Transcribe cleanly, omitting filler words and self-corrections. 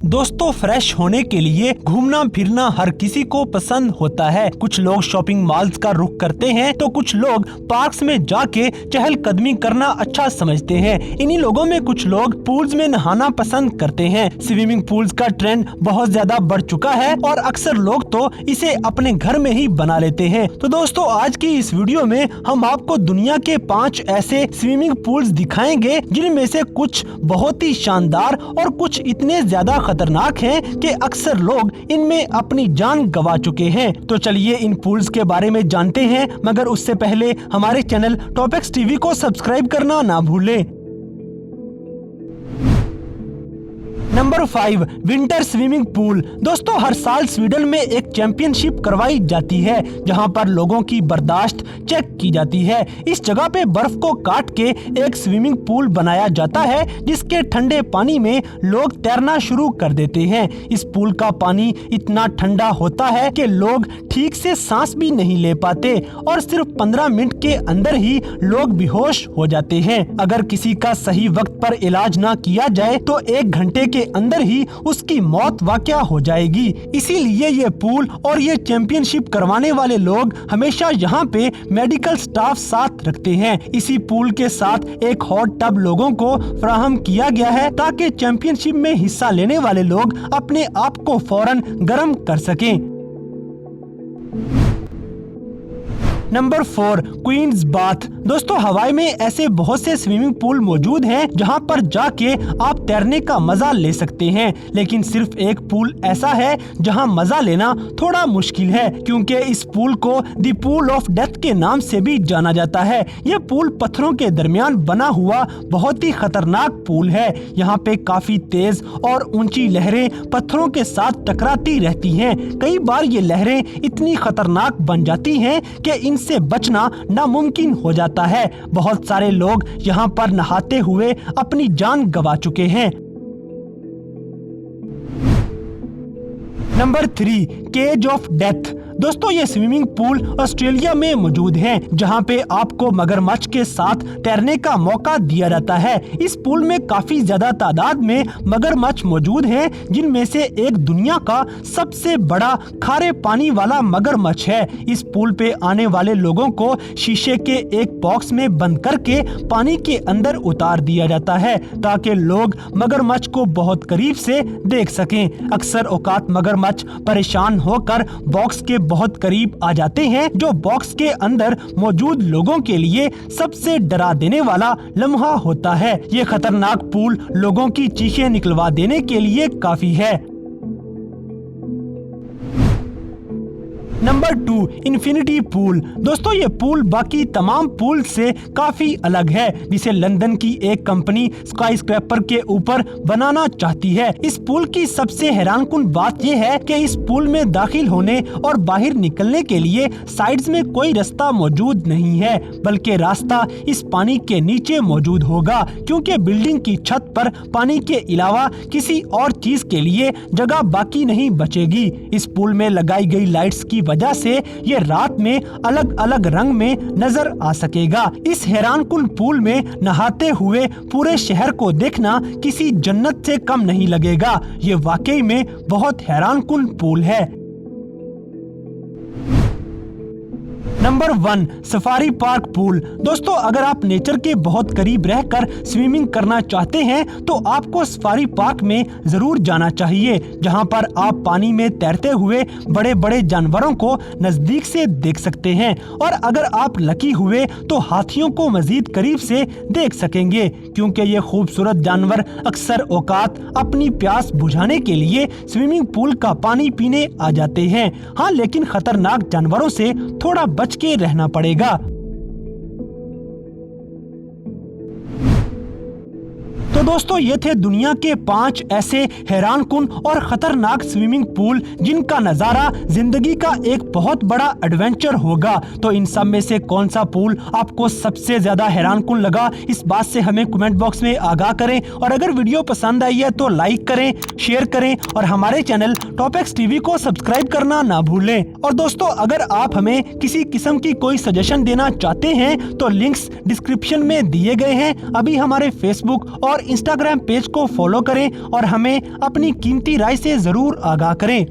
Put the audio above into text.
दोस्तों, फ्रेश होने के लिए घूमना फिरना हर किसी को पसंद होता है। कुछ लोग शॉपिंग मॉल्स का रुख करते हैं तो कुछ लोग पार्क्स में जाके चहलकदमी करना अच्छा समझते हैं। इन्हीं लोगों में कुछ लोग पूल्स में नहाना पसंद करते हैं। स्विमिंग पूल्स का ट्रेंड बहुत ज्यादा बढ़ चुका है और अक्सर लोग तो इसे अपने घर में ही बना लेते हैं। तो दोस्तों, आज की इस वीडियो में हम आपको दुनिया के 5 ऐसे स्विमिंग पूल्स दिखाएंगे जिनमें से कुछ बहुत ही शानदार और कुछ इतने ज्यादा खतरनाक हैं कि अक्सर लोग इनमें अपनी जान गंवा चुके हैं। तो चलिए इन पूल्स के बारे में जानते हैं, मगर उससे पहले हमारे चैनल टॉपएक्स टीवी को सब्सक्राइब करना ना भूलें। Number 5, winter swimming pool. दोस्तों, हर साल स्वीडन में एक चैंपियनशिप करवाई जाती है जहां पर लोगों की बर्दाश्त चेक की जाती है। इस जगह पे बर्फ को काट के एक स्विमिंग पूल बनाया जाता है जिसके ठंडे पानी में लोग तैरना शुरू कर देते हैं। इस पूल का पानी इतना ठंडा होता है कि लोग ठीक से सांस भी नहीं ले पाते और सिर्फ 15 मिनट के अंदर ही लोग बेहोश हो जाते हैं। अगर किसी का सही वक्त पर इलाज ना किया जाए तो 1 घंटे के अंदर ही उसकी मौत वाक़या हो जाएगी। इसीलिए ये पूल और ये चैंपियनशिप करवाने वाले लोग हमेशा यहाँ पे मेडिकल स्टाफ साथ रखते हैं। इसी पूल के साथ एक हॉट टब लोगों को फराहम किया गया है ताकि चैंपियनशिप में हिस्सा लेने वाले लोग अपने आप को फौरन गर्म कर सकें। Number 4, Queen's Bath. दोस्तों, हवाई में ऐसे बहुत से स्विमिंग पूल मौजूद हैं जहां पर जाके आप तैरने का मजा ले सकते हैं, लेकिन सिर्फ एक पूल ऐसा है जहां मजा लेना थोड़ा मुश्किल है क्योंकि इस पूल को द पूल ऑफ डेथ के नाम से भी जाना जाता है। यह पूल पत्थरों के दरमियान बना हुआ बहुत ही खतरनाक पूल है। यहाँ पे काफी तेज और ऊंची लहरें पत्थरों के साथ टकराती रहती हैं। कई बार ये लहरें इतनी खतरनाक बन जाती हैं कि इनसे बचना नामुमकिन हो जाता है। बहुत सारे लोग यहाँ पर नहाते हुए अपनी जान गंवा चुके हैं। Number 3, cage of death. दोस्तों, ये स्विमिंग पूल ऑस्ट्रेलिया में मौजूद है जहाँ पे आपको मगरमच्छ के साथ तैरने का मौका दिया जाता है। इस पूल में काफी ज्यादा तादाद में मगरमच्छ मौजूद हैं, जिनमें से एक दुनिया का सबसे बड़ा खारे पानी वाला मगरमच्छ है। इस पूल पे आने वाले लोगों को शीशे के एक बॉक्स में बंद करके पानी के अंदर उतार दिया जाता है ताकि लोग मगरमच्छ को बहुत करीब से देख सकें। अक्सर औकात मगरमच्छ परेशान होकर बॉक्स के बहुत करीब आ जाते हैं, जो बॉक्स के अंदर मौजूद लोगों के लिए सबसे डरा देने वाला लम्हा होता है। ये खतरनाक पूल लोगों की चीखें निकलवा देने के लिए काफी है। Number 2, infinity pool. दोस्तों, ये पूल बाकी तमाम पूल से काफी अलग है, जिसे लंदन की एक कंपनी स्काई स्क्रैपर के ऊपर बनाना चाहती है। इस पूल की सबसे हैरानकुन बात यह है कि इस पूल में दाखिल होने और बाहर निकलने के लिए साइड्स में कोई रास्ता मौजूद नहीं है, बल्कि रास्ता इस पानी के नीचे मौजूद होगा क्योंकि बिल्डिंग की छत पर पानी के अलावा किसी और चीज के लिए जगह बाकी नहीं बचेगी। इस पूल में लगाई गई लाइट्स की वजह से ये रात में अलग अलग रंग में नजर आ सकेगा। इस हैरानकुन पूल में नहाते हुए पूरे शहर को देखना किसी जन्नत से कम नहीं लगेगा। ये वाकई में बहुत हैरानकुन पूल है। Number 1, safari park pool. दोस्तों, अगर आप नेचर के बहुत करीब रहकर स्विमिंग करना चाहते हैं तो आपको सफारी पार्क में जरूर जाना चाहिए, जहां पर आप पानी में तैरते हुए बड़े बड़े जानवरों को नजदीक से देख सकते हैं और अगर आप लकी हुए तो हाथियों को मजीद करीब से देख सकेंगे क्योंकि ये खूबसूरत जानवर अक्सर औकात अपनी प्यास बुझाने के लिए स्विमिंग पूल का पानी पीने आ जाते हैं। हाँ, लेकिन खतरनाक जानवरों से थोड़ा बच के रहना पड़ेगा। तो दोस्तों, ये थे दुनिया के 5 ऐसे हैरानकुन और खतरनाक स्विमिंग पूल जिनका नजारा जिंदगी का एक बहुत बड़ा एडवेंचर होगा। तो इन सब में से कौन सा पूल आपको सबसे ज्यादा हैरानकुन लगा, इस बात से हमें कमेंट बॉक्स में आगाह करें और अगर वीडियो पसंद आई है तो लाइक करें, शेयर करें और हमारे चैनल टॉपएक्स टीवी को सब्सक्राइब करना ना भूलें। और दोस्तों, अगर आप हमें किसी किस्म की कोई सजेशन देना चाहते हैं तो लिंक्स डिस्क्रिप्शन में दिए गए हैं। अभी हमारे फेसबुक और इंस्टाग्राम पेज को फॉलो करें और हमें अपनी कीमती राय से जरूर आगाह करें।